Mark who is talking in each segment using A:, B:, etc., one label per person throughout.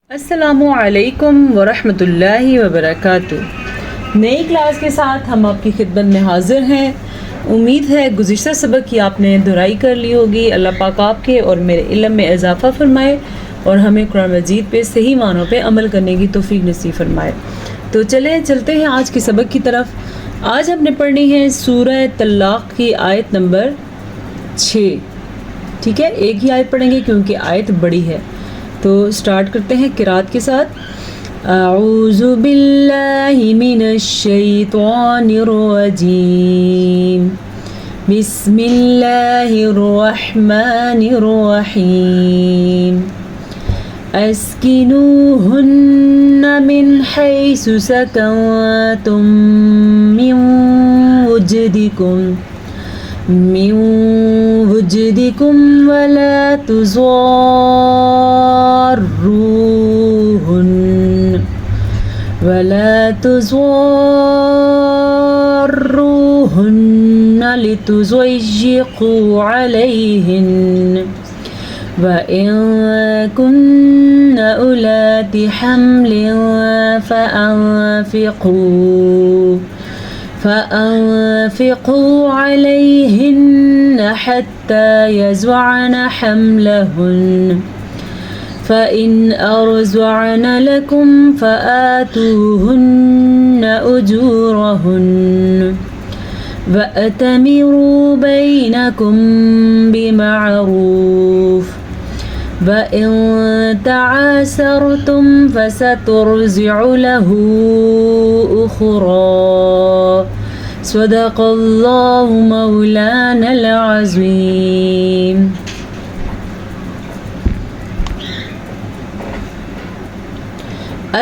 A: السلام علیکم ورحمۃ اللہ وبرکاتہ۔ نئی کلاس کے ساتھ ہم آپ کی خدمت میں حاضر ہیں۔ امید ہے گزشتہ سبق کی آپ نے دہرائی کر لی ہوگی۔ اللہ پاک آپ کے اور میرے علم میں اضافہ فرمائے اور ہمیں قرآن مجید پہ صحیح معنوں پہ عمل کرنے کی توفیق نصیب فرمائے۔ تو چلتے ہیں آج کے سبق کی طرف۔ آج ہم نے پڑھنی ہے سورہ طلاق کی آیت نمبر 6۔ ٹھیک ہے، ایک ہی آیت پڑھیں گے کیونکہ آیت بڑی ہے۔ تو سٹارٹ کرتے ہیں قرات کے ساتھ۔ اعوذ باللہ من الشیطان الرجیم، بسم اللہ الرحمن الرحیم۔ اسکنوہن من حیث سکنتم من وجدكم ولا تضاروهن لتضيقوا عليهن وإن كن أولات حمل فأنفقوا عليهن حتى يضعن حملهن فإن أرضعن لكم فآتوهن أجورهن وأتمروا بينكم بمعروف وإن تعاسرتم فسترضع له أخرى صدق الله مولانا العظيم۔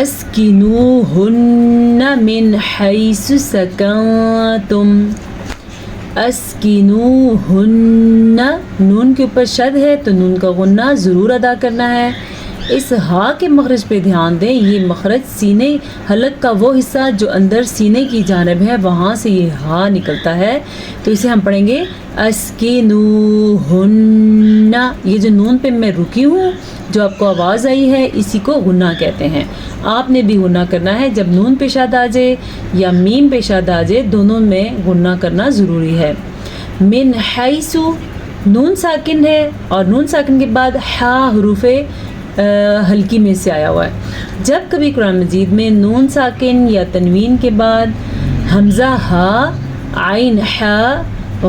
A: اسکنوہن من حیث سکنتم۔ اسکنوہن، نون کے اوپر شد ہے تو نون کا غنہ ضرور ادا کرنا ہے۔ اس ہا کے مخرج پہ دھیان دیں، یہ مخرج سینے حلق کا وہ حصہ جو اندر سینے کی جانب ہے، وہاں سے یہ ہا نکلتا ہے، تو اسے ہم پڑھیں گے اسکنوہن۔ یہ جو نون پہ میں رکی ہوں، جو آپ کو آواز آئی ہے، اسی کو غنہ کہتے ہیں۔ آپ نے بھی غنہ کرنا ہے، جب نون پیش آ جائے یا میم پیش آ جائے، دونوں میں غنہ کرنا ضروری ہے۔ من حیث، نون ساکن ہے اور نون ساکن کے بعد ہا حروف ہلکی میں سے آیا ہوا ہے۔ جب کبھی قرآن مجید میں نون ساکن یا تنوین کے بعد حمزہ ہا، عین ہا،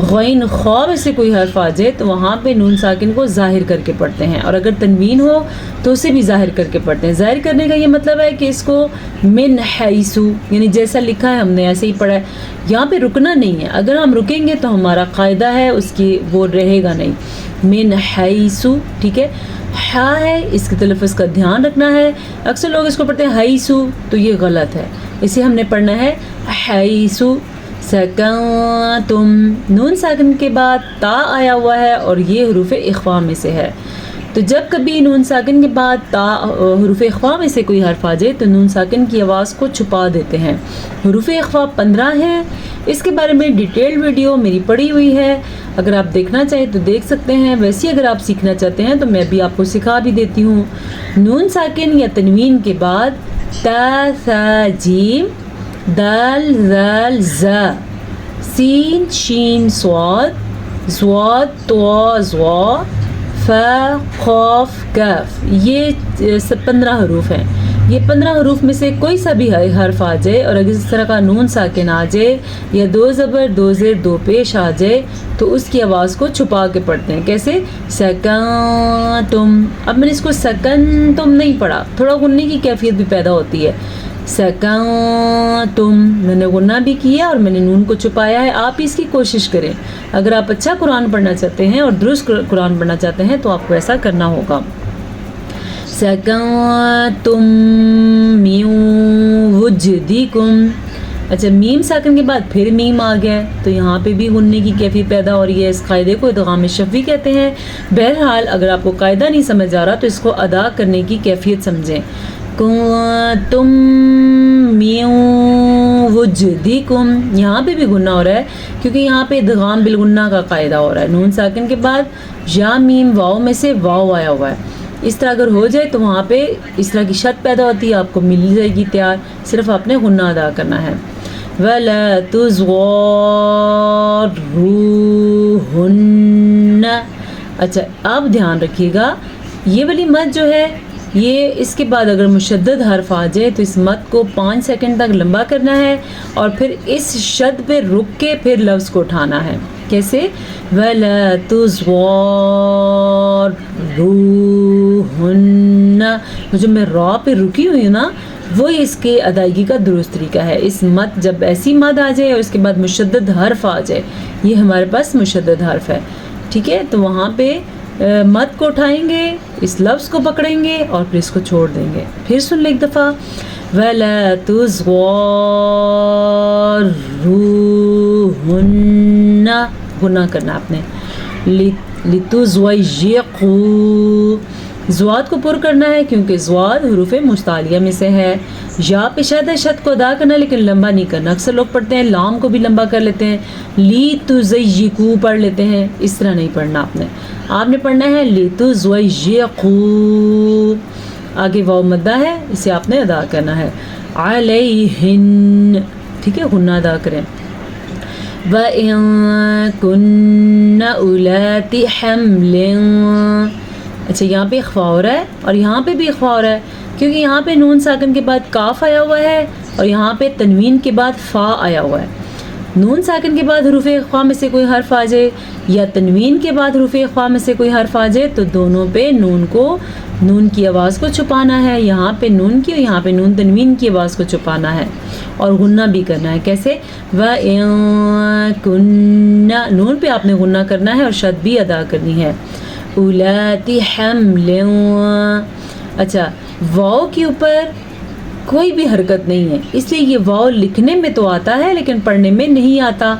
A: غین خا میں سے کوئی حرف آ جائے تو وہاں پہ نون ساکن کو ظاہر کر کے پڑھتے ہیں، اور اگر تنوین ہو تو اسے بھی ظاہر کر کے پڑھتے ہیں۔ ظاہر کرنے کا یہ مطلب ہے کہ اس کو من حیث، یعنی جیسا لکھا ہے ہم نے ایسے ہی پڑھا ہے، یہاں پہ رکنا نہیں ہے۔ اگر ہم رکیں گے تو ہمارا قاعدہ ہے اس کی وہ رہے گا نہیں۔ من حیث، ٹھیک ہے، ہا ہے، اس کے تلفظ کا دھیان رکھنا ہے۔ اکثر لوگ اس کو پڑھتے ہیں حیث، تو یہ غلط ہے، اسے ہم نے پڑھنا ہے حیث سکنتم۔ نون ساکن کے بعد تا آیا ہوا ہے اور یہ حروف اخفا میں سے ہے، تو جب کبھی نون ساکن کے بعد تا حروف اخفا میں سے کوئی حرف آ جائے تو نون ساکن کی آواز کو چھپا دیتے ہیں۔ حروف اخفا 15 ہیں، اس کے بارے میں ڈیٹیل ویڈیو میری پڑی ہوئی ہے، اگر آپ دیکھنا چاہیں تو دیکھ سکتے ہیں۔ ویسے اگر آپ سیکھنا چاہتے ہیں تو میں بھی آپ کو سکھا بھی دیتی ہوں۔ نون ساکن یا تنوین کے بعد تا ثا جیم، دال ذال زا، سین شین صاد، ضاد طا ظا، فا قاف کاف، یہ 15 حروف ہیں۔ یہ 15 حروف میں سے کوئی سا بھی حرف آ جائے اور اگر اس طرح کا نون ساکن آ جائے یا دو زبر دو زیر دو پیش آ جائے تو اس کی آواز کو چھپا کے پڑھتے ہیں۔ کیسے؟ سکنتم۔ اب میں نے اس کو سکنتم نہیں پڑھا، تھوڑا غننے کی کیفیت بھی پیدا ہوتی ہے۔ سکنتم، میں نے غنہ بھی کیا اور میں نے نون کو چھپایا ہے۔ آپ اس کی کوشش کریں، اگر آپ اچھا قرآن پڑھنا چاہتے ہیں اور درست قرآن پڑھنا چاہتے ہیں تو آپ کو ایسا کرنا ہوگا۔ سکنتم من وجدکم، اچھا میم ساکن کے بعد پھر میم آ گیا ہے تو یہاں پہ بھی غننے کی کیفیت پیدا ہو رہی ہے۔ اس قاعدے کو ادغام شفوی کہتے ہیں۔ بہرحال اگر آپ کو قاعدہ نہیں سمجھ آ رہا تو اس کو ادا کرنے کی کیفیت سمجھیں۔ کنتم من وجدکم، یہاں پہ بھی غنہ ہو رہا ہے کیونکہ یہاں پہ ادغام بالغنہ کا قاعدہ ہو رہا ہے۔ نون ساکن کے بعد یا میم واؤ میں سے واؤ آیا ہوا ہے، اس طرح اگر ہو جائے تو وہاں پہ اس طرح کی شد پیدا ہوتی ہے، آپ کو مل جائے گی تیار، صرف آپ نے غنہ ادا کرنا ہے. وَلَا تُضَارُّوهُنَّ. اچھا اب دھیان رکھیے گا، یہ والی مد جو ہے یہ اس کے بعد اگر مشدد حرف آ جائے تو اس مد کو 5 سیکنڈ تک لمبا کرنا ہے اور پھر اس شد پہ رک کے پھر لفظ کو اٹھانا ہے. کیسے؟ وَلَا تُضَارُّوهُنَّ. جو میں را پہ رکی ہوئی ہوں نا، وہی اس کے ادائیگی کا درست طریقہ ہے. اس مد جب ایسی مد آ جائے اور اس کے بعد مشدد حرف آ جائے، یہ ہمارے پاس مشدد حرف ہے، ٹھیک ہے؟ تو وہاں پہ مد کو اٹھائیں گے، اس لفظ کو پکڑیں گے اور پھر اس کو چھوڑ دیں گے. پھر سن لیں ایک دفعہ، وَلَا تُضَارُّوهُنَّ. گناہ کرنا آپ نے. لِتُزْوَجِّقُوا. زواد کو پر کرنا ہے کیونکہ زواد حروف مستعلیہ میں سے ہے. یا پہ شد ہے، شد کو ادا کرنا لیکن لمبا نہیں کرنا. اکثر لوگ پڑھتے ہیں لام کو بھی لمبا کر لیتے ہیں، لِتُزَيِّقُوا پڑھ لیتے ہیں. اس طرح نہیں پڑھنا آپ نے پڑھنا ہے لِتُزْوَجِّقُوا. آگے واو مدہ ہے، اسے آپ نے ادا کرنا ہے. عَلَيْهِنَّ. ٹھیک ہے، غنہ ادا کریں. وَإِن كُنَّ أُولَاتِ حَمْلٍ. اچھا یہاں پہ اخفا ہو رہا ہے اور یہاں پہ بھی اخفا ہو رہا ہے کیونکہ یہاں پہ نون ساکن کے بعد کاف آیا ہوا ہے اور یہاں پہ تنوین کے بعد فا آیا ہوا ہے. نون ساکن کے بعد حروف اخفا میں سے کوئی حرف آ جائے یا تنوین کے بعد حروف اخفا میں سے کوئی حرف آ جائے تو دونوں پہ نون کی آواز کو چھپانا ہے. یہاں پہ نون کی اور یہاں پہ نون تنوین کی آواز کو چھپانا ہے اور غنہ بھی کرنا ہے. کیسے؟ وَإِن كُنَّ. نون پہ آپ نے غنہ کرنا ہے اور شد بھی ادا کرنی ہے. أُولَاتِ حَمْلٍ. اچھا واو کے اوپر کوئی بھی حرکت نہیں ہے، اس لیے یہ واو لکھنے میں تو آتا ہے لیکن پڑھنے میں نہیں آتا.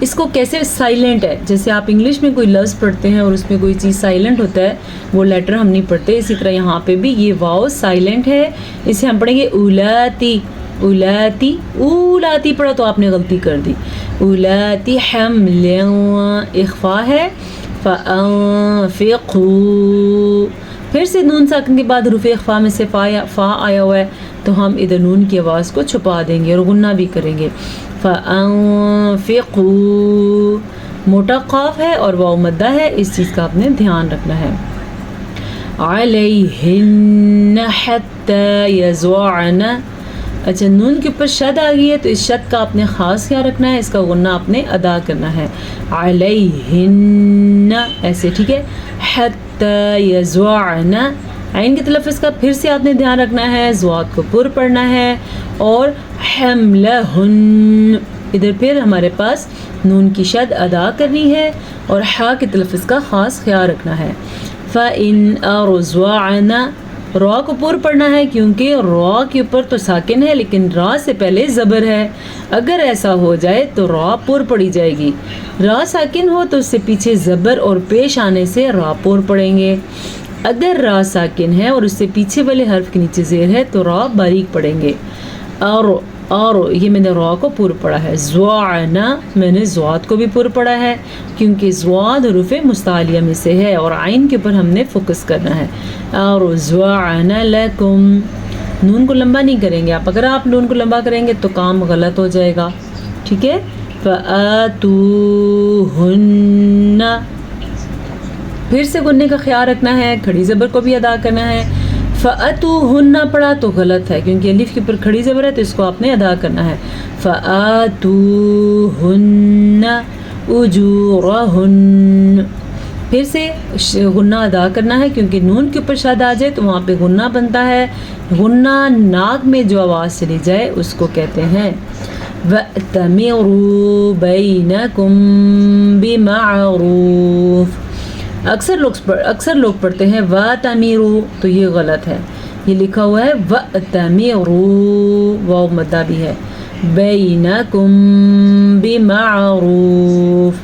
A: اس کو کیسے؟ سائلنٹ ہے. جیسے آپ انگلش میں کوئی لفظ پڑھتے ہیں اور اس میں کوئی چیز سائلنٹ ہوتا ہے، وہ لیٹر ہم نہیں پڑھتے، اسی طرح یہاں پہ بھی یہ واو سائلنٹ ہے. اسے ہم پڑھیں گے اولاتی. اولاتی اولاتی پڑھا تو آپ نے غلطی کر دی. اولاتی حمل اخفا ہے. فَأَنفِقُوا. پھر سے نون ساکن کے بعد حروف اخفا میں سے فا آیا ہوا ہے تو ہم ادھر نون کی آواز کو چھپا دیں گے اور غنہ بھی کریں گے. فَأَنفِقُوا. موٹا قاف ہے اور واو مدہ ہے، اس چیز کا آپ نے دھیان رکھنا ہے. عَلَيْهِنَّ حَتَّى يَزْوَعْنَ. اچھا نون کے اوپر شد آ گئی ہے تو اس شد کا آپ نے خاص خیال رکھنا ہے، اس کا غنہ آپ نے ادا کرنا ہے. عَلَيْهِنَّ ایسے، ٹھیک ہے. حَتَّى يَزْوَعْنَ. عین کے تلفظ کا پھر سے آپ نے دھیان رکھنا ہے، زواد کو پر پڑھنا ہے اور حَمْلَهُنَّ ادھر پھر ہمارے پاس نون کی شد ادا کرنی ہے اور حا کے تلفظ کا خاص خیال رکھنا ہے. فَإِنْ أَرْضَعْنَ. را کو پر پڑھنا ہے کیونکہ را کے اوپر تو ساکن ہے لیکن را سے پہلے زبر ہے. اگر ایسا ہو جائے تو را پر پڑی جائے گی. را ساکن ہو تو اس سے پیچھے زبر اور پیش آنے سے را پر پڑیں گے. اگر را ساکن ہے اور اس سے پیچھے والے حرف کے نیچے زیر ہے تو را باریک پڑیں گے. اور یہ میں نے را کو پر پڑھا ہے. زوعنا میں نے زواد کو بھی پر پڑھا ہے کیونکہ زواد حروف مستعلیہ میں سے ہے اور عین کے اوپر ہم نے فوکس کرنا ہے. اور زوعنا لکم. نون کو لمبا نہیں کریں گے آپ، اگر آپ نون کو لمبا کریں گے تو کام غلط ہو جائے گا، ٹھیک ہے. فَآتُوهُنَّ. پھر سے غنّے کا خیال رکھنا ہے، کھڑی زبر کو بھی ادا کرنا ہے. فَأَتُوهُنَّ پڑھا تو غلط ہے کیونکہ الف کے اوپر کھڑی زبر ہے تو اس کو آپ نے ادا کرنا ہے. فَآتُوهُنَّ أُجُورَهُنَّ. پھر سے غنہ ادا کرنا ہے کیونکہ نون کے اوپر شد آ جائے تو وہاں پہ غنہ بنتا ہے. غنہ ناک میں جو آواز چلی جائے اس کو کہتے ہیں وَأْتَمِرُوا بَيْنَكُمْ بِمَعْرُوفٍ. اکثر لوگ پڑھتے ہیں وَتَمِرُوا تو یہ غلط ہے، یہ لکھا ہوا ہے وَأْتَمِرُوا، واو مدہ بھی ہے. بَيْنَكُمْ بِمَعْرُوفٍ.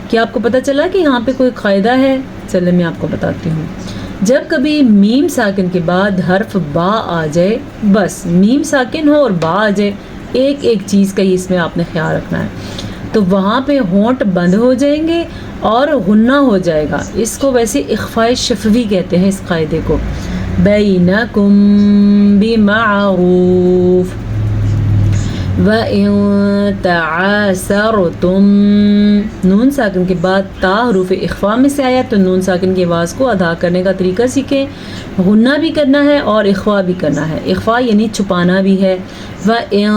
A: کیا آپ کو پتہ چلا کہ یہاں پہ کوئی قاعدہ ہے؟ چلے میں آپ کو بتاتی ہوں. جب کبھی میم ساکن کے بعد حرف با آ جائے، بس میم ساکن ہو اور با آ جائے، ایک چیز کا ہی اس میں آپ نے خیال رکھنا ہے. تو وہاں پہ ہونٹ بند ہو جائیں گے اور غنہ ہو جائے گا. اس کو ویسے اخفاء شفوی کہتے ہیں اس قاعدے کو. بینکم بمعروف وَإِن تَعَاسَرْتُمْ. نون ساکن کے بعد تا حروف اخفاء میں سے آیا تو نون ساکن کی آواز کو ادا کرنے کا طریقہ سیکھیں. غنہ بھی کرنا ہے اور اخفاء بھی کرنا ہے. اخفاء یعنی چھپانا بھی ہے. وَإِن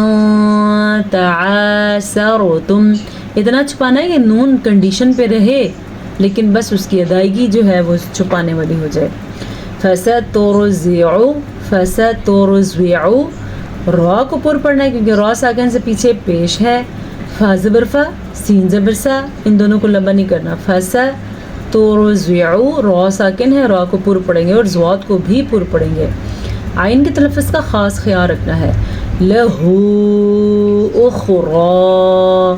A: تَعَاسَرْتُمْ اتنا چھپانا ہے کہ نون کنڈیشن پہ رہے لیکن بس اس کی ادائیگی جو ہے وہ چھپانے والی ہو جائے. فَسَتُرْضِعُ فَسَتُرْضِعُ را کو پر پڑھنا ہے کیونکہ را ساکن سے پیچھے پیش ہے. فا زبر فا سین زبر سا ان دونوں کو لمبا نہیں کرنا. فسا ترضعو را ساکن ہے را کو پر پڑھیں گے اور زوات کو بھی پر پڑھیں گے. عین کے تلفظ کا خاص خیال رکھنا ہے. لہو اخرا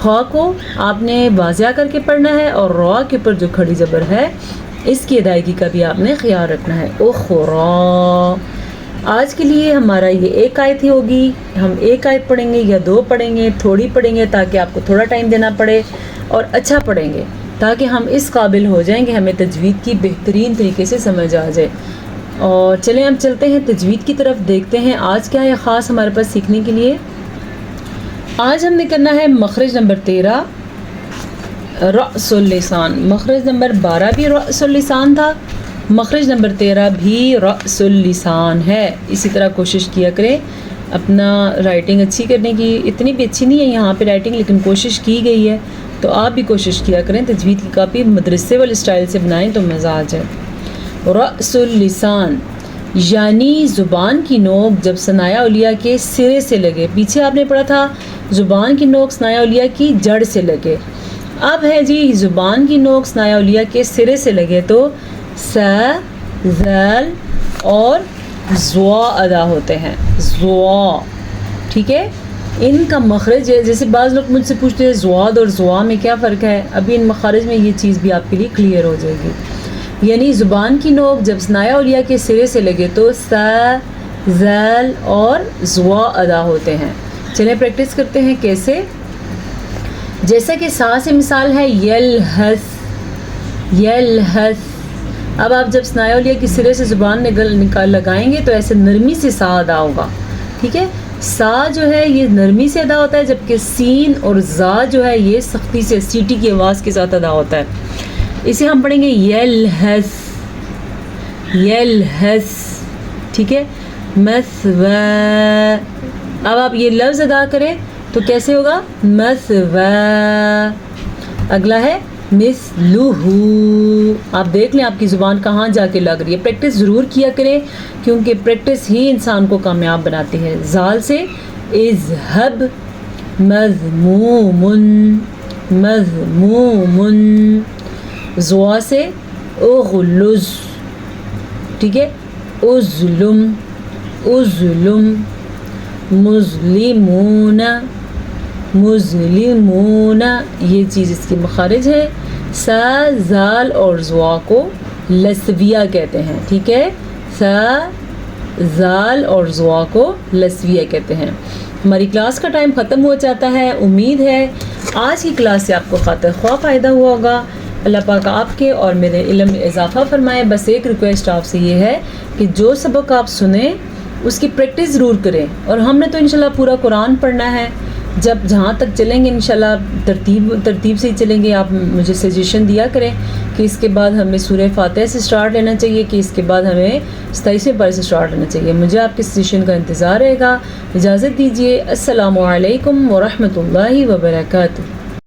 A: خا کو آپ نے واضح کر کے پڑھنا ہے اور را کے اوپر جو کھڑی زبر ہے اس کی ادائیگی کا بھی آپ نے خیال رکھنا ہے. اخرا. آج کے لیے ہمارا یہ ایک آیت ہی ہوگی. ہم ایک آیت پڑھیں گے یا دو پڑھیں گے, تھوڑی پڑھیں گے تاکہ آپ کو تھوڑا ٹائم دینا پڑے اور اچھا پڑھیں گے تاکہ ہم اس قابل ہو جائیں کہ ہمیں تجوید کی بہترین طریقے سے سمجھ آ جائے. اور چلیں ہم چلتے ہیں تجوید کی طرف, دیکھتے ہیں آج کیا ہے خاص ہمارے پاس سیکھنے کے لیے. آج ہم نے کرنا ہے مخرج نمبر 13 رأس اللسان. مخرج نمبر 12 بھی رأس اللسان تھا, مخرج نمبر 13 بھی رأس اللسان ہے. اسی طرح کوشش کیا کریں اپنا رائٹنگ اچھی کرنے کی. اتنی بھی اچھی نہیں ہے یہاں پہ رائٹنگ لیکن کوشش کی گئی ہے تو آپ بھی کوشش کیا کریں. تجوید کی کاپی مدرسے والے اسٹائل سے بنائیں تو مزہ آ جائے. رأس اللسان یعنی زبان کی نوک جب ثنایا اولیاء کے سرے سے لگے. پیچھے آپ نے پڑھا تھا زبان کی نوک ثنایا اولیاء کی جڑ سے لگے. اب ہے جی زبان کی نوک ثنایا اولیاء کے سرے سے لگے تو سا ذال اور زوا ادا ہوتے ہیں. زوا ٹھیک ہے. ان کا مخرج ہے, جیسے بعض لوگ مجھ سے پوچھتے ہیں زواد اور زوا میں کیا فرق ہے, ابھی ان مخارج میں یہ چیز بھی آپ کے لیے کلیئر ہو جائے گی. یعنی زبان کی نوک جب ثنایا اولیاء کے سرے سے لگے تو سا ذال اور زوا ادا ہوتے ہیں. چلیں پریکٹس کرتے ہیں کیسے. جیسا کہ سا سے مثال ہے یلحس یلحس. اب آپ جب ثنایا اولیاء کی سرے سے زبان نکال لگائیں گے تو ایسے نرمی سے سا ادا ہوگا. ٹھیک ہے. سا جو ہے یہ نرمی سے ادا ہوتا ہے جبکہ سین اور زا جو ہے یہ سختی سے سیٹی کی آواز کے ساتھ ادا ہوتا ہے. اسے ہم پڑھیں گے یلحس یلحس. ٹھیک ہے. مثوا. اب آپ یہ لفظ ادا کریں تو کیسے ہوگا مثوا. اگلا ہے مثلہ. آپ دیکھ لیں آپ کی زبان کہاں جا کے لگ رہی ہے. پریکٹس ضرور کیا کریں کیونکہ پریکٹس ہی انسان کو کامیاب بناتی ہے. زال سے اذهب مذموم مذموم. زوا سے اغلظ. ٹھیک ہے. اظلم اظلم. مظلمون مظلمون. یہ چیز اس کی مخارج ہے. سا زال اور زوا کو لسویہ کہتے ہیں. ٹھیک ہے. سا زال اور زوا کو لسویہ کہتے ہیں. ہماری کلاس کا ٹائم ختم ہو جاتا ہے. امید ہے آج کی کلاس سے آپ کو خاطر خواہ فائدہ ہوا ہوگا. اللہ پاک آپ کے اور میرے علم میں اضافہ فرمائے. بس ایک ریکویسٹ آپ سے یہ ہے کہ جو سبق آپ سنیں اس کی پریکٹس ضرور کریں. اور ہم نے تو انشاءاللہ پورا قرآن پڑھنا ہے. جب جہاں تک چلیں گے انشاءاللہ ترتیب سے ہی چلیں گے. آپ مجھے سجیشن دیا کریں کہ اس کے بعد ہمیں سورہ فاتحہ سے سٹارٹ لینا چاہیے کہ اس کے بعد ہمیں 27ویں پارے سے سٹارٹ لینا چاہیے. مجھے آپ کے سجیشن کا انتظار رہے گا. اجازت دیجیے. السلام علیکم ورحمۃ اللہ وبرکاتہ.